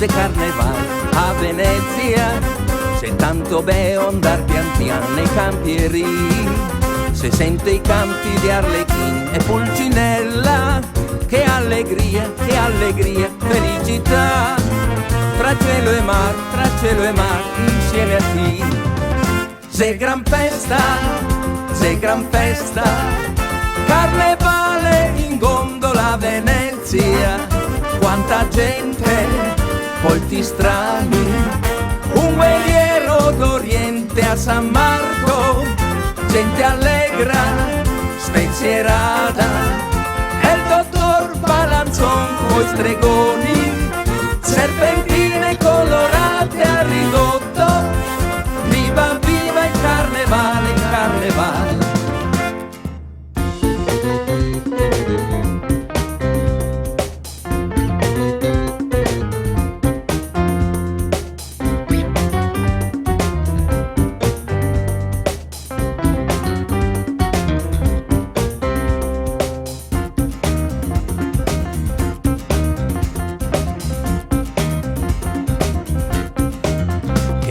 de carnaval a Venezia. C'è tanto bello andar pian piano nei campieri, se sente i canti di Arlecchino e Pulcinella. Che allegria, felicità, tra cielo e mar, insieme a te. Se gran festa, carnevale in gondola a Venezia. Quanta gente, volti strani, un guerriero d'Oriente a San Marco, gente allegra, spensierata, e il dottor Balanzon coi stregoni, serpentine colorate a ridotto. Viva, viva il carnevale, il carnevale.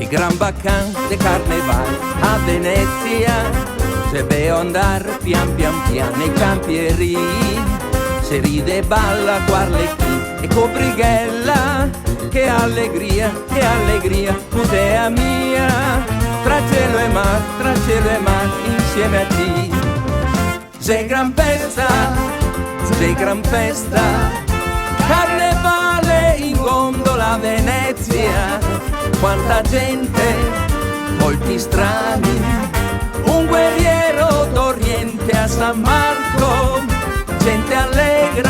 Gran vacanze carnevale a Venezia, se veo andar pian nei campieri, se ride e balla Arlecchino e Cobrighella. Che allegria, putea mia, tra cielo e mar, insieme a te. Se gran festa, carnevale in gondola a Venezia. Quanta gente, volti strani, un guerriero d'Oriente a San Marco, gente allegra,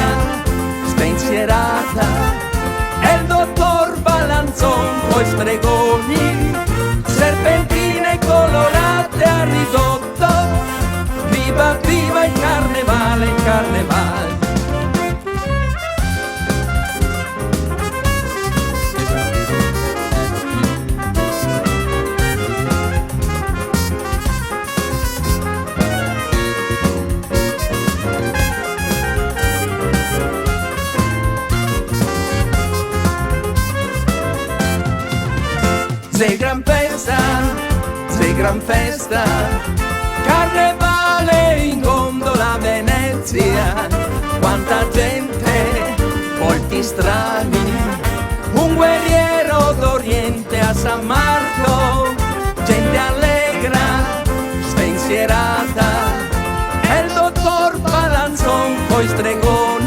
spensierata, e il dottor Balanzon coi stregoni, serpentine colorate a ridotto. Viva, viva il carnevale, il carnevale. Se gran festa, carnevale in gondola a Venezia. Quanta gente, volti strani, un guerriero d'Oriente a San Marco, gente allegra, spensierata, e il dottor Balanzon coi stregoni,